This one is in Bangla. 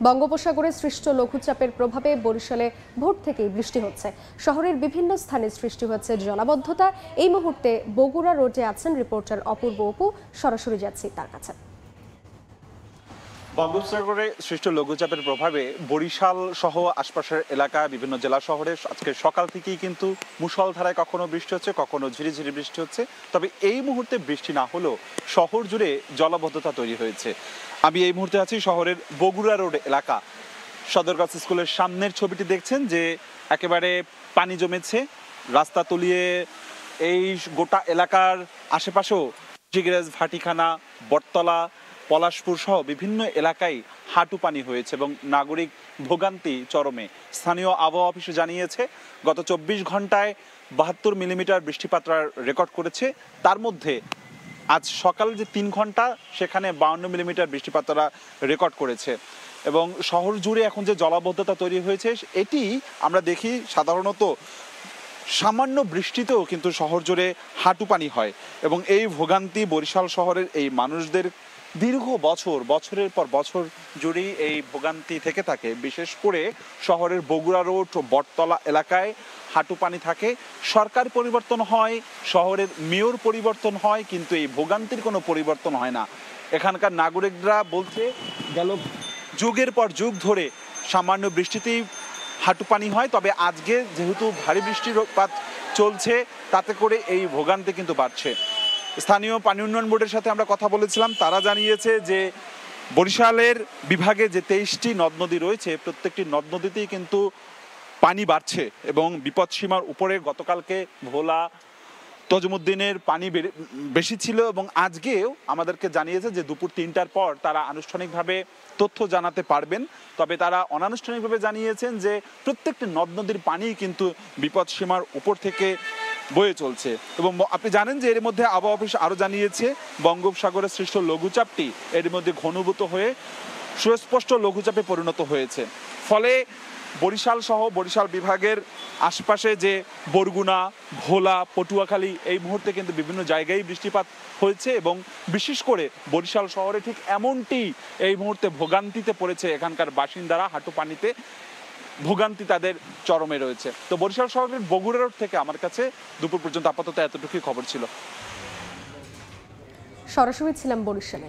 বঙ্গোপসাগরে সৃষ্ট লঘুচাপের প্রভাবে বরিশালে ভোর থেকেই বৃষ্টি হচ্ছে। শহরের বিভিন্ন স্থানে সৃষ্টি হচ্ছে জলাবদ্ধতা। এই মুহূর্তে বগুড়া রোডে আছেন রিপোর্টার অপূর্ব অপু। সরাসরি যাচ্ছি তার কাছে। বঙ্গোপসাগরে সৃষ্ট লঘুচাপের প্রভাবে বরিশাল সহ আশপাশের এলাকা বিভিন্ন জেলা শহরে আজকে সকাল থেকেই কিন্তু মুষলধারায় কখনো বৃষ্টি হচ্ছে, কখনো ঝিরিঝিরি বৃষ্টি হচ্ছে। তবে এই মুহূর্তে বৃষ্টি না হলেও শহর জুড়ে জলাবদ্ধতা তৈরি হয়েছে। আমি এই মুহূর্তে আছি শহরের বগুড়া রোড এলাকা। সদরগাছ স্কুলের সামনের ছবিটি দেখছেন যে একেবারে পানি জমেছে, রাস্তা তলিয়ে এই গোটা এলাকার আশেপাশেও জিগরেজ, ভাটিখানা, বটতলা, পলাশপুর সহ বিভিন্ন এলাকায় হাঁটু পানি হয়েছে এবং নাগরিক ভোগান্তি চরমে। স্থানীয় আবহাওয়া অফিস জানিয়েছে গত 24 ঘন্টায় 72 মিলিমিটার বৃষ্টিপাত রেকর্ড করেছে। তার মধ্যে আজ সকাল যে 3 ঘন্টা সেখানে 52 মিলিমিটার বৃষ্টিপাত রেকর্ড করেছে। এবং শহর জুড়ে এখন যে জলাবদ্ধতা তৈরি হয়েছে এটি আমরা দেখি সাধারণত সামান্য বৃষ্টিতেও কিন্তু শহর জুড়ে হাঁটু পানি হয় এবং এই ভোগান্তি বরিশাল শহরের এই মানুষদের দীর্ঘ বছরের পর বছর জুড়েই এই ভোগান্তি থেকে থাকে। বিশেষ করে শহরের বগুড়া রোড ও বটতলা এলাকায় হাঁটু পানি থাকে। সরকার পরিবর্তন হয়, শহরের মেয়র পরিবর্তন হয়, কিন্তু এই ভোগান্তির কোনো পরিবর্তন হয় না। এখানকার নাগরিকরা বলছে গেল যুগের পর যুগ ধরে সামান্য বৃষ্টিতেই হাঁটু পানি হয়। তবে আজকে যেহেতু ভারী বৃষ্টিপাত চলছে তাতে করে এই ভোগান্তি কিন্তু বাড়ছে। স্থানীয় পানি উন্নয়ন বোর্ডের সাথে আমরা কথা বলেছিলাম, তারা জানিয়েছে যে বরিশালের বিভাগে যে 23টি নদ নদী রয়েছে প্রত্যেকটি নদ নদীতেই কিন্তু পানি বাড়ছে এবং বিপদসীমার উপরে গতকালকে ভোলা, তজুমুদ্দিনের পানি বেশি ছিল এবং আজকেও আমাদেরকে জানিয়েছে যে দুপুর 3টার পর তারা আনুষ্ঠানিকভাবে তথ্য জানাতে পারবেন। তবে তারা অনানুষ্ঠানিকভাবে জানিয়েছেন যে প্রত্যেকটি নদ নদীর পানি কিন্তু বিপদসীমার উপর থেকে বয়ে চলছে। এবং আপনি জানেন যে এর মধ্যে আবহাওয়া অফিস আরও জানিয়েছে বঙ্গোপসাগরে সৃষ্ট লঘুচাপটি এর মধ্যে ঘনীভূত হয়ে সুস্পষ্ট লঘুচাপে পরিণত হয়েছে। ফলে বরিশাল সহ বরিশাল বিভাগের আশপাশে যে বরগুনা, ভোলা, পটুয়াখালী এই মুহূর্তে কিন্তু বিভিন্ন জায়গায় বৃষ্টিপাত হয়েছে এবং বিশেষ করে বরিশাল শহরে ঠিক এমনটি এই মুহূর্তে ভোগান্তিতে পড়েছে এখানকার বাসিন্দারা। হাঁটু পানিতে ভোগান্তি তাদের চরমে রয়েছে। তো বরিশাল শহরের বগুড়া রোড থেকে আমার কাছে দুপুর পর্যন্ত আপাতত এতটুকুই খবর ছিল। সরাসরি ছিলাম বরিশালে।